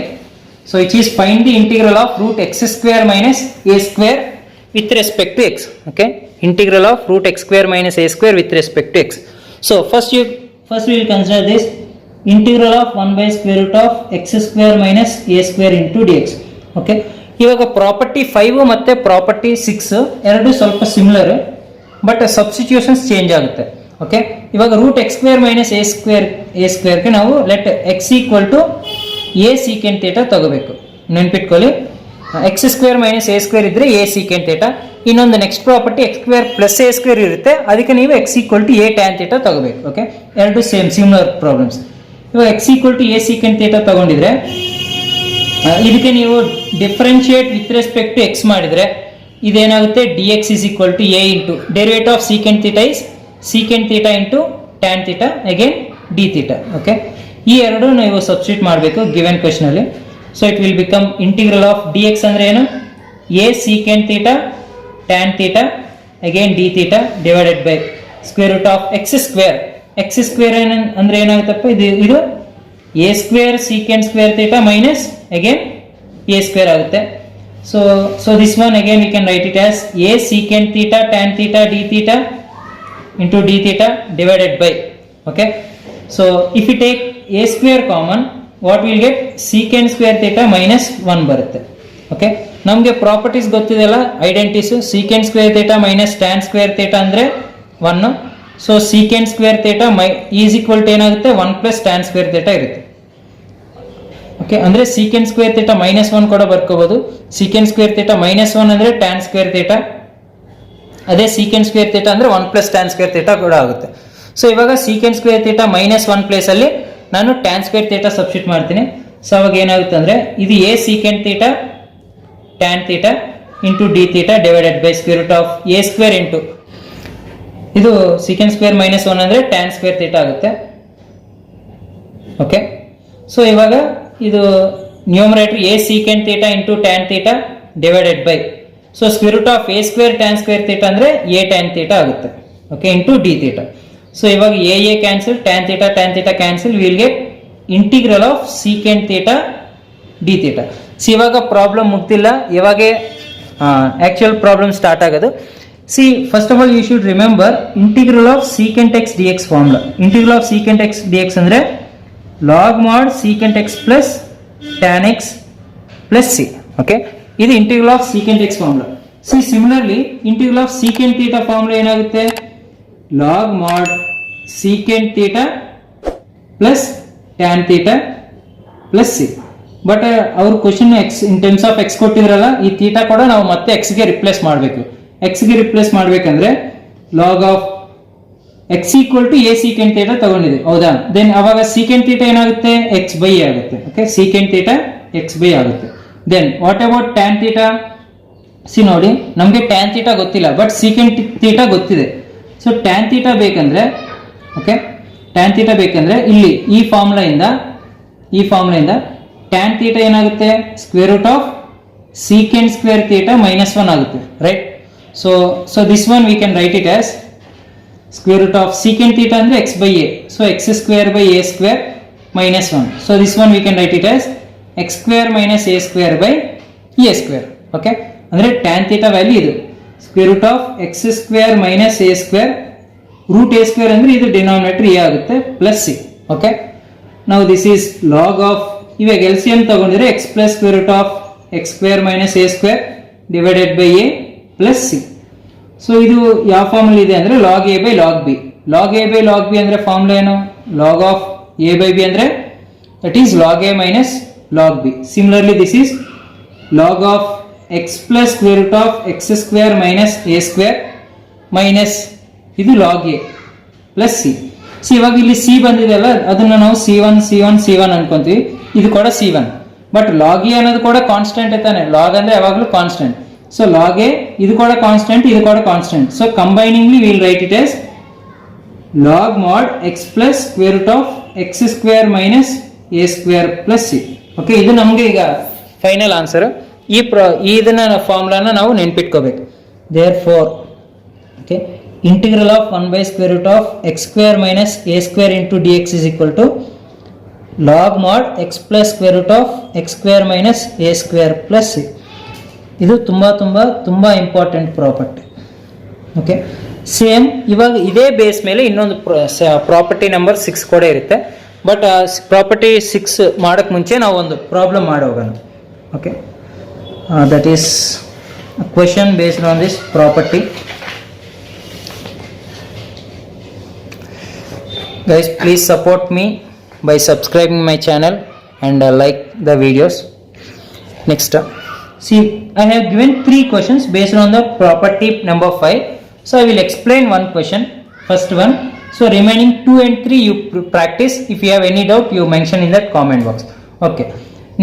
So it is find the integral of √x² - a² with respect to x. Okay, integral of √x² - a² with respect to x. So first we will consider this integral of 1/√x² - a² into dx. Okay, ಇವಾಗ property 5 ಮತ್ತೆ property 6 ಎರಡು ಸ್ವಲ್ಪ similar, but substitutions change ಆಗುತ್ತೆ. Okay, ಇವಾಗ √x² - a² ಗೆ ನಾವು let x = a secant theta ತಗೋಬೇಕು. ನೆನ್ಪಿಟ್ಕೊಳ್ಳಿ, x² - a² ಇದ್ರೆ a secant theta. ಇನ್ನೊಂದು ನೆಕ್ಸ್ಟ್ ಪ್ರಾಪರ್ಟಿ x² + a² ಇರುತ್ತೆ, ಅದಕ್ಕೆ ನೀವು x = a tan theta ತಗೋಬೇಕು. ಓಕೆ, ಎರಡು ಸೇಮ್ ಸಿಮಿಲರ್ ಪ್ರಾಬ್ಲಮ್ಸ್. ಇವಾಗ x = a secant theta ತಗೊಂಡಿದ್ರೆ ಇದಕ್ಕೆ ನೀವು differentiate with respect to x ಮಾಡಿದ್ರೆ ಇದೇನಾಗುತ್ತೆ? dx = a into derivative of secant theta is secant theta into tan theta again d theta. Okay, ಈ ಎರಡು ನೀವು ಸಬ್ಸ್ಟಿಟ್ಯೂಟ್ ಮಾಡಬೇಕು ಗಿವೆನ್ ಕ್ವೆಶ್ಚನ್ ಅಲ್ಲಿ. So it will become integral of dx ಅಂದ್ರೆ ಏನು? a secant theta tan theta again d theta divided by square root of x². x² ಅಂದ್ರೆ ಏನಾಗುತ್ತಪ್ಪ? ಇದು a² secant square theta minus again a² ಆಗುತ್ತೆ. So this one again we can write it as a secant theta tan theta d theta into d theta divided by. Okay, so if you take a² common, what we will get? secant square theta minus 1 ಬರುತ್ತೆ. Okay, ನಮಗೆ properties ಗೊತ್ತಿದೆಲ್ಲ, identities. secant square theta minus tan square theta ಅಂದ್ರೆ 1. So secant square theta is equal to ಏನಾಗುತ್ತೆ? 1 + tan square theta ಇರುತ್ತೆ. Okay, ಅಂದ್ರೆ secant square theta -1 ಕೂಡ ಬರ್ಕೋಬಹುದು. secant square theta -1 ಅಂದ್ರೆ tan square theta, ಅದೇ secant square theta ಅಂದ್ರೆ 1 + tan square theta ಕೂಡ ಆಗುತ್ತೆ. ಸೊ ಇವಾಗ secant square theta -1 ಪ್ಲೇಸ್ ಅಲ್ಲಿ ನಾನು tan square theta ಸಬ್ಸ್ಟಿಟ್ಯೂಟ್ ಮಾಡ್ತೀನಿ. ಸೊ ಅವಾಗ ಏನಾಗುತ್ತೆ ಅಂದ್ರೆ ಇದು a secant theta tan theta into d theta divided by square root of a² into ಇದು secant square -1 ಅಂದ್ರೆ tan square theta ಆಗುತ್ತೆ. ಓಕೆ, ಸೊ ಇವಾಗ ಇದು numerator a secant theta into tan theta divided by, so square root of a² tan square theta ಅಂದ್ರೆ a tan theta ಆಗುತ್ತೆ. Okay, into d theta. So ಇವಾಗ a cancel, tan theta cancel, will get integral of secant theta d theta. So ಇವಾಗ problem ಮುಗ್ದಿಲ್ಲ, ಇವಾಗ actual problem start ಆಗೋದು. See first of all you should remember integral of secant x dx formula. Integral of secant x dx ಅಂದ್ರೆ log mod secant x plus tan x plus c. Okay, ಇದು integral of secant x formula. ಸಿ similarly integral of secant theta formula ಏನಾಗುತ್ತೆ? log mod secant theta plus tan theta plus c. But ಅವ್ರ question x in terms of x ಕೊಟ್ಟಿದ್ರಲ್ಲ, ಈ ಥೀಟಾ ಕೂಡ ನಾವು ಮತ್ತೆ x ಗೆ ರಿಪ್ಲೇಸ್ ಮಾಡಬೇಕು. x ಗೆ ರಿಪ್ಲೇಸ್ ಮಾಡಬೇಕಂದ್ರೆ log of x = a secant theta ತಗೊಂಡಿದೆ, ಹೌದಾ? ದೆನ್ ಅವಾಗ secant theta ಏನಾಗುತ್ತೆ? x by a ಆಗುತ್ತೆ. Okay, secant theta x by ಆಗುತ್ತೆ. Then what about tan theta? See ನೋಡಿ, ನಮಗೆ tan theta ಗೊತ್ತಿಲ್ಲ, ಬಟ್ secant theta ಗೊತ್ತಿದೆ. ಸೊ tan theta ಬೇಕಂದ್ರೆ, ಓಕೆ, tan theta ಬೇಕಂದ್ರೆ ಇಲ್ಲಿ ಈ ಫಾರ್ಮುಲಾಯಿಂದ tan theta ಏನಾಗುತ್ತೆ? Square root of secant square theta -1 ಆಗುತ್ತೆ, right? So this one we can write it as square root of secant theta ಅಂದ್ರೆ x by a, so x² by a² -1. So this one we can write it as x² minus a² by a². Okay, ಅಂದ್ರೆ tan theta value ಇದು square root of x² minus a², root a² ಅಂದ್ರೆ ಇದು denominator a ಆಗುತ್ತೆ plus c. Okay, ನಾವು this is log of, ಇವಾಗ LCM ತಗೊಂಡಿದ್ರೆ x plus square root of x² minus a² divided by a plus c. So ಇದು ಯಾವ formula ಇದೆ ಅಂದ್ರೆ log a by log b. log a by log b ಅಂದ್ರೆ formula ಏನು? log of a by b ಅಂದ್ರೆ that is log a minus log b. Similarly, this is log of x plus square root of x square minus a square minus ಇದು log a plus c. ಇವಾಗ ಇಲ್ಲಿ c ಬಂದಿದೆ ಅಲ್ಲ, ಅದನ್ನ ನಾವು c1 ಅನ್ಕೊಂತೀವಿ, ಇದು ಕೂಡ c1. ಬಟ್ log a ಅನ್ನೋದು ಕೂಡ ಕಾನ್ಸ್ಟೆಂಟ್ ತಾನೆ, log ಅಂದ್ರೆ ಯಾವಾಗಲೂ ಕಾನ್ಸ್ಟೆಂಟ್. ಸೊ log a ಇದು ಕೂಡ ಕಾನ್ಸ್ಟೆಂಟ್, ಇದು ಕೂಡ constant. So combiningly will write it as log mod x plus square root of x square minus a square plus c. Okay, ಇದು ನಮಗೆ ಈಗ ಫೈನಲ್ ಆನ್ಸರ್. ಇದನ್ನ ಫಾರ್ಮುಲಾನ ನಾವು ನೆನ್ಪಿಟ್ಕೋಬೇಕು. Therefore okay, integral of 1 by square root of x square minus a square into dx is equal to log mod x plus square root of x square minus a square plus c. ಇದು ತುಂಬ important property. Okay, same ಇವಾಗ ಇದೇ base ಮೇಲೆ ಇನ್ನೊಂದು property number 6 ಕೂಡ ಇರುತ್ತೆ. But property 6 ಮಾಡೋಕ್ಕೆ ಮುಂಚೆ ನಾವು ಒಂದು ಪ್ರಾಬ್ಲಮ್ ಮಾಡೋಗೋಣ. Okay, that is question based on this property. Guys, please support me by subscribing my channel and like the videos. Next, see, I have given 3 questions based on the property number 5. So I will explain one question, first one. So remaining 2 and 3 you practice. If you have any doubt, you mention in that comment box. Okay,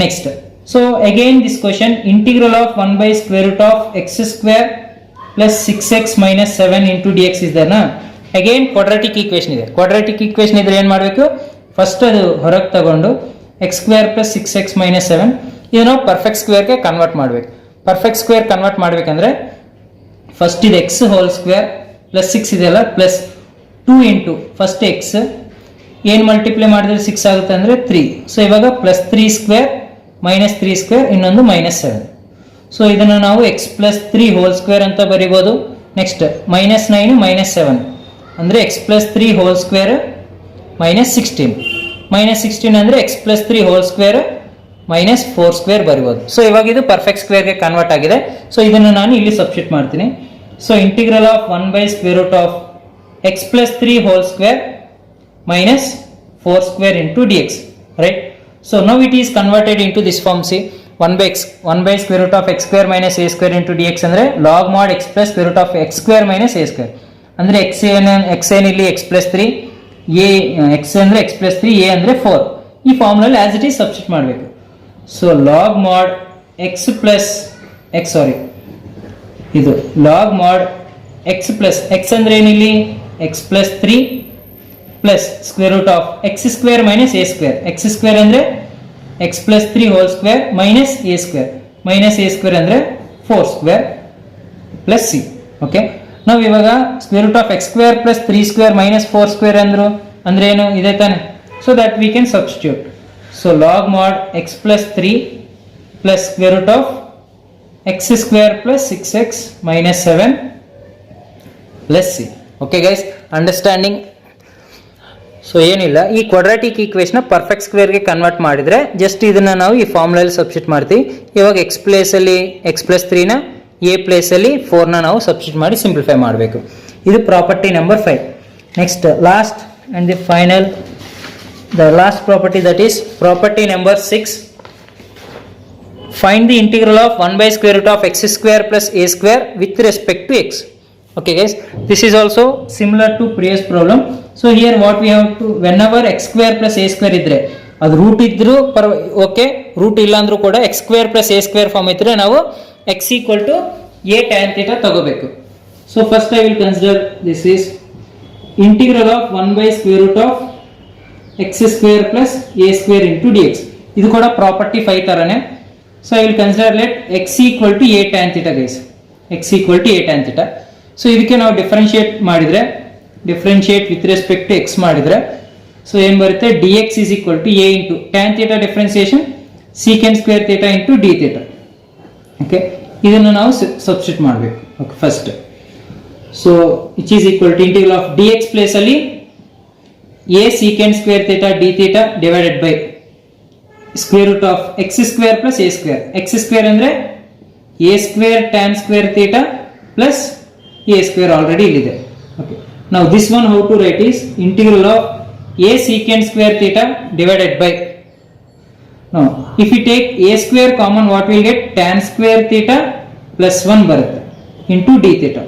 next. So again this question, integral of 1 by square root of x square plus 6x minus 7 into dx is there na. Again quadratic equation ಇದೆ. Quadratic equation ಇದ್ರೆ ಏನು ಮಾಡಬೇಕು, first ಅದು ಹೊರಗೆ ತಗೊಂಡು X square plus 6x minus 7 ಇದು ನಾವು perfect ಸ್ಕ್ವೇರ್ಗೆ ಕನ್ವರ್ಟ್ ಮಾಡಬೇಕು. ಪರ್ಫೆಕ್ಟ್ ಸ್ಕ್ವೇರ್ ಕನ್ವರ್ಟ್ ಮಾಡಬೇಕಂದ್ರೆ ಫಸ್ಟ್ ಇದು ಎಕ್ಸ್ ಹೋಲ್ ಸ್ಕ್ವೇರ್ ಪ್ಲಸ್ 6 ಇದೆಯಲ್ಲ ಪ್ಲಸ್ 2 ಇಂಟು ಫಸ್ಟ್ ಎಕ್ಸ್ ಏನು ಮಲ್ಟಿಪ್ಲೈ ಮಾಡಿದ್ರೆ 6 ಆಗುತ್ತೆ ಅಂದರೆ 3. ಸೊ ಇವಾಗ ಪ್ಲಸ್ 3 ಸ್ಕ್ವೇರ್ ಮೈನಸ್ 3 ಸ್ಕ್ವೇರ್ ಇನ್ನೊಂದು ಮೈನಸ್ 7. ಸೊ ಇದನ್ನು ನಾವು ಎಕ್ಸ್ ಪ್ಲಸ್ 3 ಹೋಲ್ ಸ್ಕ್ವೇರ್ ಅಂತ ಬರಿಬೋದು. ನೆಕ್ಸ್ಟ್ ಮೈನಸ್ 9 ಮೈನಸ್ 7 ಅಂದರೆ X plus 3 whole square minus 16 ಅಂದರೆ X plus 3 whole square minus 4 square ಬರಿಬೋದು. ಸೊ ಇವಾಗ ಇದು ಪರ್ಫೆಕ್ಟ್ ಸ್ಕ್ವೇರ್ಗೆ ಕನ್ವರ್ಟ್ ಆಗಿದೆ. ಸೊ ಇದನ್ನು ನಾನು ಇಲ್ಲಿ ಸಬ್ಸ್ಟಿಟ್ಯೂಟ್ ಮಾಡ್ತೀನಿ. So integral of 1 by square root of x plus 3 whole square minus 4 square into dx, right? So now it is converted into this form. See, 1 by square root of x square minus a square into dx ಅಂದರೆ log mod x plus square root of x square minus a square ಅಂದರೆ x ಏನಿಲ್ಲಿ x plus 3, a x ಅಂದರೆ x plus 3, a ಅಂದರೆ 4. ಈ ಫಾರ್ಮುಲಲ್ಲಿ as it is substitute ಮಾಡಬೇಕು. So log mod ಇದು log mod x plus x ಅಂದರೆ ಏನಿಲ್ಲಿ x plus 3 plus square root of x square minus a square. x square ಅಂದರೆ x plus 3 whole square minus a square ಅಂದರೆ 4 square plus c. Okay, ನಾವು ಇವಾಗ square root of X square plus 3 square minus 4 square ಅಂದ್ರೆ ಏನು ಇದೆ ತಾನೆ. So that we can substitute. So log mod X plus 3 plus square root of X square plus 6x minus 7 plus C. Okay guys, understanding? So ಏನಿಲ್ಲ, ಈ quadratic equation perfect ಸ್ಕ್ವೇರ್ಗೆ convert ಮಾಡಿದ್ರೆ just ಇದನ್ನ ನಾವು ಈ ಫಾರ್ಮುಲಲ್ಲಿ ಸಬ್ಸ್ಟಿಟ್ಯೂಟ್ ಮಾಡ್ತೀವಿ. ಇವಾಗ X ಪ್ಲೇಸಲ್ಲಿ ಎಕ್ಸ್ ಪ್ಲಸ್ 3ನ ಎ ಪ್ಲೇಸಲ್ಲಿ 4ನ ನಾವು ಸಬ್ಸ್ಟಿಟ್ಯೂಟ್ ಮಾಡಿ ಸಿಂಪ್ಲಿಫೈ ಮಾಡಬೇಕು. ಇದು property number 5. Next last and the final, the last property, that is property number 6. Find the integral of 1 by square root of x square plus a square with respect to x. Okay guys, this is also similar to previous problem. So here what we have to, whenever x square plus a square ಇದ್ರೆ ಅದು root ಇದ್ರು okay, root ಇಲ್ಲ ಅಂದ್ರೂ ಕೂಡ x square plus a square form ಇದ್ರೆ ನಾವು x equal to a tan theta ತಗೋಬೇಕು. So first I will consider this is integral of 1 by square root of x square plus a square into dx. ಇದು ಕೂಡ property 5 ತರನೇ. So I will consider let x equal to a tan theta guys, x equal to a tan theta. So ಇದಕ್ಕೆ ನಾವು differentiate ಮಾಡಿದ್ರೆ, differentiate with respect to x ಮಾಡಿದ್ರೆ, so ಏನು ಬರುತ್ತೆ, dx is equal to a into tan theta differentiation secant square theta into d theta. Okay, ಇದನ್ನು ನಾವು substitute ಮಾಡಬೇಕು. Okay, first so it is equal to integral of dx place ಅಲ್ಲಿ a secant square theta d theta divided by square root of x square plus a square. x square ಅಂದ್ರೆ a square tan square theta plus a square already ಇಲ್ಲಿದೆ. Okay, now this one how to write is integral of a secant square theta divided by Now if we take a square common, what we'll get? Tan square theta plus 1 ಬರುತ್ತೆ into d theta.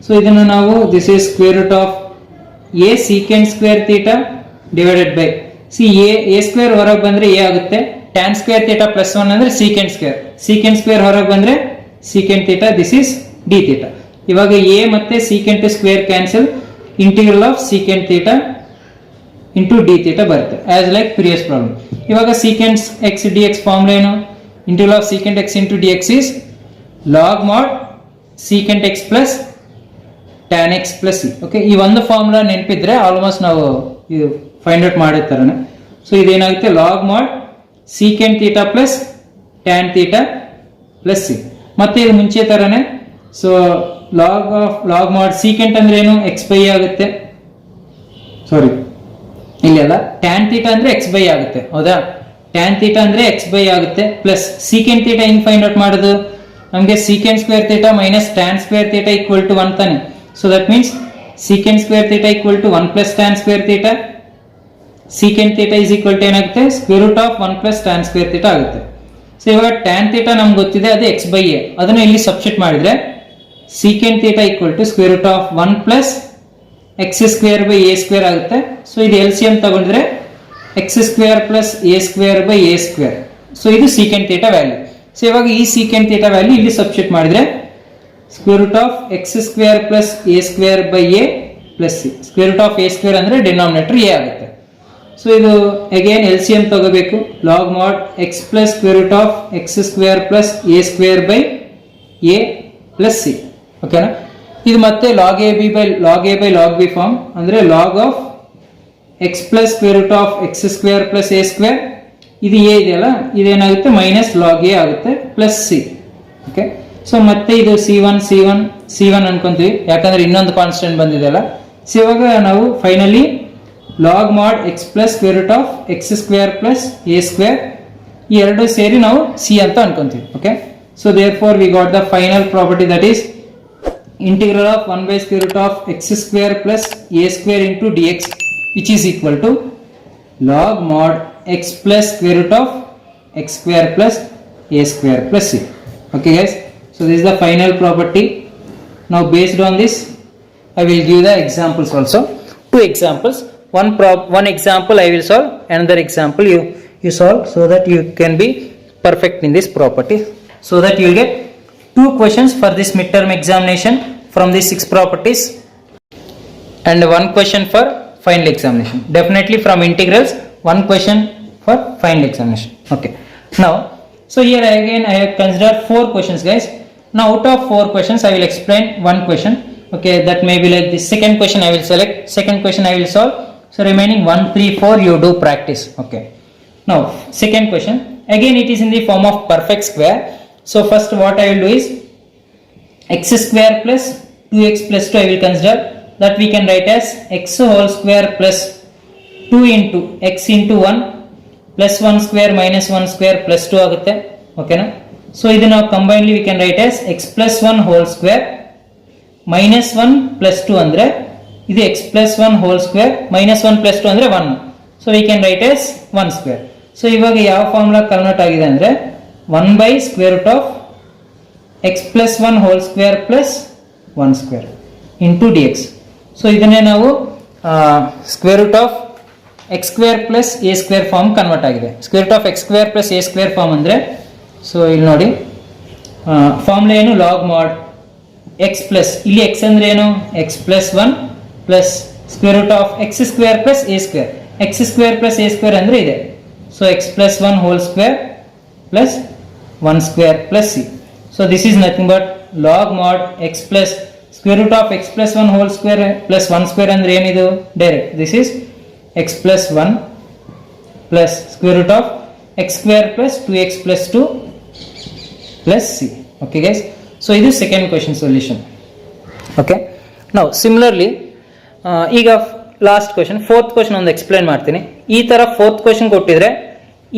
So ಇದನ್ನು ನಾವು this is square root of a secant square theta divided by a square ಹೊರಗೆ ಬಂದ್ರೆ a ಆಗುತ್ತೆ, tan square theta plus 1 ಅಂದ್ರೆ secant square ಹೊರಗೆ ಬಂದ್ರೆ secant theta, this is d theta. ಇವಾಗ a ಮತ್ತೆ secant square cancel, integral of secant theta into d theta ಬರುತ್ತೆ as like previous problem. ಇವಾಗ secant x dx ಫಾರ್ಮುಲಾ ಏನು? integral of secant x into dx is log mod secant x plus tan x plus c. Okay, ಈ ಒಂದು formula ನೆನಪಿದ್ರೆ almost ನಾವು ಇದು find out ಮಾಡಿರ್ತಾರನೆ. So ಇದೇನಾಗುತ್ತೆ? log mod secant theta plus tan theta plus c. ಮತ್ತೆ ಇದು ಮುಂಚೆ ತರನೇ. ಸೊ log mod secant ಅಂದ್ರೆ ಏನು? x by ಆಗುತ್ತೆ. ಸಾರಿ, ಇಲ್ಲೆಲ್ಲ tan theta ಅಂದ್ರೆ x by ಆಗುತ್ತೆ, ಹೌದಾ? tan theta ಅಂದ್ರೆ x by ಆಗುತ್ತೆ ಪ್ಲಸ್ secant theta ಹೆಂಗ್ ಫೈಂಡ್ ಔಟ್ ಮಾಡೋದು? ನಮಗೆ secant square theta minus tan square theta equal to 1 ತಾನೆ. So that means secant square theta equal to 1 plus tan square theta. secant theta is equal to ಏನಾಗುತ್ತೆ? square root of 1 plus tan square theta ಆಗುತ್ತೆ. So ಇವಾಗ tan theta ನಮ್ಗೆ ಗೊತ್ತಿದೆ, ಅದು x by a. ಅದನ್ನ ಇಲ್ಲಿ substitute ಮಾಡಿದ್ರೆ secant theta equal to square root of 1 plus x square by a square ಆಗುತ್ತೆ. ಸೊ ಇದು LCM ತಗೊಂಡ್ರೆ x square plus a square by a square. So ಇದು secant theta ವ್ಯಾಲ್ಯೂ. ಸೊ ಇವಾಗ ಈ secant theta value ಇಲ್ಲಿ substitute ಮಾಡಿದ್ರೆ square root of x square plus a square by a plus c. square root of a square ಅಂದ್ರೆ denominator a ಆಗುತ್ತೆ. So ಇದು again LCM ತಗೋಬೇಕು. log mod x plus square root of x square plus a square by a plus c. ಓಕೆನಾ? ಇದು ಮತ್ತೆ log a by log b form ಅಂದ್ರೆ log of x plus square root of x square plus a square. ಇದು a ಇದೆಯಲ್ಲ, ಇದೇನಾಗುತ್ತೆ? Minus log a ಆಗುತ್ತೆ plus c. Okay, so ಮತ್ತೆ ಇದು c1 ಅನ್ಕೊಂತೀವಿ, ಯಾಕಂದ್ರೆ ಇನ್ನೊಂದು ಕಾನ್ಸ್ಟೆಂಟ್ ಬಂದಿದೆಯಲ್ಲ. ಸೊ ಇವಾಗ ನಾವು finally log mod x plus square root of x square plus a square ಈ ಎರಡು ಸೇರಿ ನಾವು c ಅಂತ ಅನ್ಕೊಂತೀವಿ. Okay, so therefore we got the final property, that is integral of 1 by square root of x square plus a square into dx, which is equal to log mod x plus square root of x square plus a square plus c. Okay guys, so this is the final property. Now based on this I will give the examples also. Two examples, one example I will solve, another example you solve, so that you can be perfect in this property, so that you will get 2 questions for this midterm examination from these 6 properties and 1 question for final examination. Definitely from integrals 1 question for final examination. Okay, now so here again I have considered 4 questions guys. Now out of 4 questions I will explain 1 question. Okay, that may be like the second question I will select, second question I will solve. So remaining 1, 3, 4 you do practice. Okay, now second question, again it is in the form of perfect square. So first what I will do is x square plus 2x plus 2 I will consider, that we can write as x whole square plus 2 into x into 1 plus 1 square minus 1 square plus 2 ಆಗುತ್ತೆ. ಓಕೆನಾ? So ಇದು ನಾವು ಕಂಬೈನ್ಲಿ we can write as x plus 1 whole square minus 1 plus 2 ಅಂದ್ರೆ ಇದು x plus 1 whole square minus 1 plus 2 ಅಂದ್ರೆ 1. So we can write as 1 square. So ಇವಾಗ ಯಾವ formula convert ಆಗಿದೆ ಅಂದ್ರೆ 1 by square root of x plus 1 whole square plus 1 square into dx. So ಇದನ್ನೇ ನಾವು square root of x square plus a square form convert ಆಗಿದೆ. square root of x square plus a square form ಅಂದ್ರೆ, so ಇಲ್ಲಿ ನೋಡಿ formula ಏನು? log mod x plus, ಇಲ್ಲಿ x ಅಂದ್ರೆ ಏನು? x plus 1 plus square root of x square plus a square. x square plus a square ಅಂದ್ರೆ ಇದೆ. So x plus 1 whole square plus 1 square plus c. So this is nothing but log mod x plus square root of x plus 1 whole square plus 1 square ಅಂದ್ರೆ ಏನಿದು? Direct this is x plus 1 plus square root of x square plus 2x plus 2 plus c. Okay guys, so ಇದು second question solution. Okay, ನಾವು similarly ಈಗ last question, fourth question ಒಂದು explain ಮಾಡ್ತೀನಿ. ಈ ತರ fourth question ಕೊಟ್ಟಿದ್ರೆ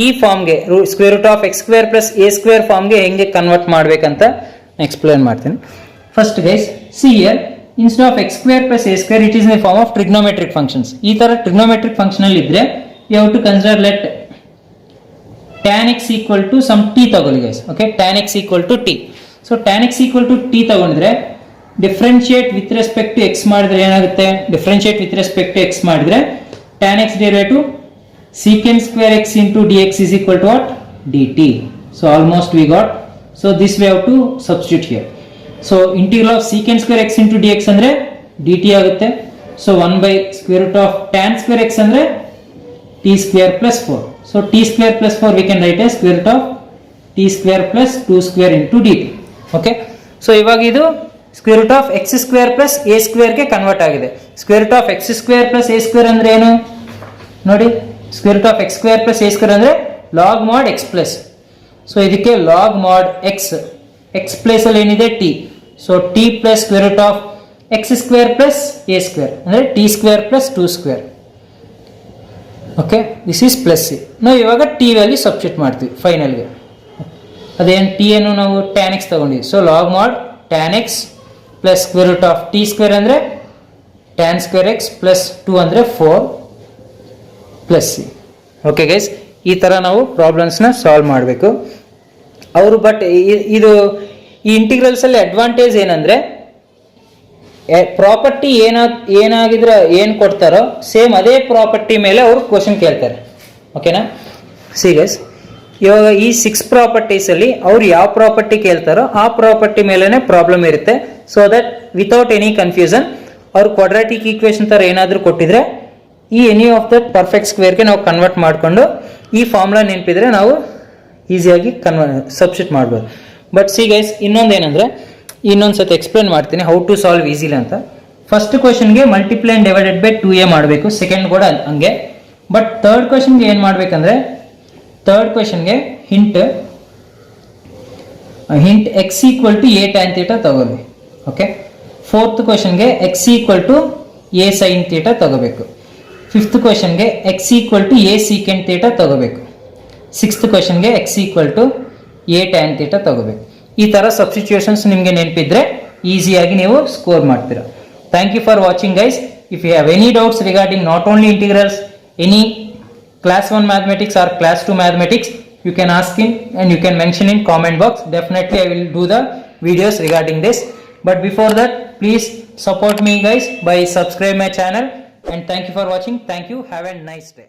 ಈ ಫಾರ್ಮ್ಗೆ square root of X square plus A square ಫಾರ್ಮ್ಗೆ ಹೆಂಗೆ ಕನ್ವರ್ಟ್ ಮಾಡ್ಬೇಕಂತ ಎಕ್ಸ್ಪ್ಲೈನ್ ಮಾಡ್ತೀನಿ. First guys, see here instead of X square plus A square it is in the form of trigonometric functions. ಈ ತರ trigonometric function ಅಲ್ಲಿ ಇದ್ರೆ you have to consider let tan x equal to some t ತಗೊಳ್ಳಿ guys. Okay, tan x equal to t. So tan x equal to t ತಗೊಂಡ್ರೆ differentiate with respect to x ಮಾಡಿದ್ರೆ ಏನಾಗುತ್ತೆ? Differentiate with respect to x ಮಾಡಿದ್ರೆ tan x derivative secant square x into dx is equal to what? dt. So almost we got. So this we have to substitute here. So integral of secant square x into dx ಅಂದ್ರೆ dt ಆಗುತ್ತೆ. So 1 by square root of tan square x ಅಂದ್ರೆ t square plus 4. So t square plus 4 we can write as square root of t square plus 2 square into dt. Okay. So ಇವಾಗ ಇದು square root of x square plus a square ಗೆ convert ಆಗಿದೆ. square root of x square plus a square ಅಂದ್ರೆ ಏನು ನೋಡಿ? square root of x square plus a square ಅಂದ್ರೆ log mod x plus. So ಇದಕ್ಕೆ log mod x place ಅಲ್ಲಿ ಏನಿದೆ t. So t plus square root of x square plus a square ಅಂದ್ರೆ t square plus 2 square. Okay, this is plus c. ನಾವು ಇವಾಗ t value substitute ಮಾಡ್ತೀವಿ final ಗೆ. ಅದೇನು t ಅನ್ನು ನಾವು tan x ತಗೊಂಡಿದ್ವಿ. So log mod tan x plus square root of t square ಅಂದ್ರೆ tan square x plus 2 ಅಂದ್ರೆ 4 plus c. ಓಕೆ ಗೈಸ್, ಈ ತರ ನಾವು ಪ್ರಾಬ್ಲಮ್ಸ್ ನ ಸಾಲ್ವ್ ಮಾಡಬೇಕು. ಅವರು ಬಟ್ ಇದು ಈ ಇಂಟಿಗ್ರಲ್ಸ್ ಅಲ್ಲಿ ಅಡ್ವಾಂಟೇಜ್ ಏನಂದ್ರೆ ಪ್ರಾಪರ್ಟಿ ಏನಾಗಿದ್ರೆ ಏನ್ ಕೊಡ್ತಾರೋ ಸೇಮ್ ಅದೇ ಪ್ರಾಪರ್ಟಿ ಮೇಲೆ ಅವರು ಕ್ವಶನ್ ಕೇಳ್ತಾರೆ. ಓಕೆನಾ? ಸಿ ಗೈಸ್, ಇವಾಗ ಈ 6 ಪ್ರಾಪರ್ಟೀಸ್ ಅಲ್ಲಿ ಅವ್ರು ಯಾವ ಪ್ರಾಪರ್ಟಿ ಕೇಳ್ತಾರೋ ಆ ಪ್ರಾಪರ್ಟಿ ಮೇಲೆನೆ ಪ್ರಾಬ್ಲಮ್ ಇರುತ್ತೆ. So that without any confusion ಅವ್ರು ಕ್ವಾಡ್ರಾಟಿಕ್ ಈಕ್ವೇಶನ್ ತರ ಏನಾದ್ರೂ ಕೊಟ್ಟಿದ್ರೆ ಈ ಎನಿ ಆಫ್ ದ ಪರ್ಫೆಕ್ಟ್ ಸ್ಕ್ವೇರ್ಗೆ ನಾವು ಕನ್ವರ್ಟ್ ಮಾಡಿಕೊಂಡು ಈ ಫಾರ್ಮುಲಾ ನೆನಪಿದ್ರೆ ನಾವು ಈಸಿಯಾಗಿ ಸಬ್ಸ್ಟಿಟ್ಯೂಟ್ ಮಾಡ್ಬೋದು. ಬಟ್ ಸಿ ಗೈಸ್, ಇನ್ನೊಂದೇನೆಂದ್ರೆ ಇನ್ನೊಂದ್ಸತಿ ಎಕ್ಸ್ಪ್ಲೇನ್ ಮಾಡ್ತೀನಿ ಹೌ ಟು ಸಾಲ್ವ್ ಈಸಿಲಿ ಅಂತ. ಫಸ್ಟ್ ಕ್ವಶನ್ಗೆ multiply and divided by 2a ಮಾಡಬೇಕು, ಸೆಕೆಂಡ್ ಕೂಡ ಹಂಗೆ. ಬಟ್ ಥರ್ಡ್ ಕ್ವಶನ್ಗೆ ಏನು ಮಾಡಬೇಕಂದ್ರೆ ಥರ್ಡ್ ಕ್ವಶನ್ಗೆ hint x equal to a tan theta ತಗೋಬೇಕು. ಓಕೆ, ಫೋರ್ತ್ ಕ್ವಶನ್ಗೆ x equal to a sine theta ತಗೋಬೇಕು. ಫಿಫ್ತ್ ಕ್ವಶನ್ಗೆ x equal to a secant theta ತಗೋಬೇಕು. ಸಿಕ್ಸ್ತ್ ಕ್ವಶನ್ಗೆ x equal to a tan theta ತಗೋಬೇಕು. ಈ ತರ ಸಬ್ಸ್ಟಿಟ್ಯೂಷನ್ಸ್ ನಿಮಗೆ ನೆನಪಿದ್ರೆ ಈಸಿಯಾಗಿ ನೀವು ಸ್ಕೋರ್ ಮಾಡ್ತೀರಾ. Thank you for watching guys. If you have any doubts regarding not only integrals, any class 1 mathematics or class 2 mathematics, you can ask in and you can mention in comment box. Definitely I will do the videos regarding this. But before that, please support me guys by subscribe my channel, and thank you for watching. Thank you. Have a nice day.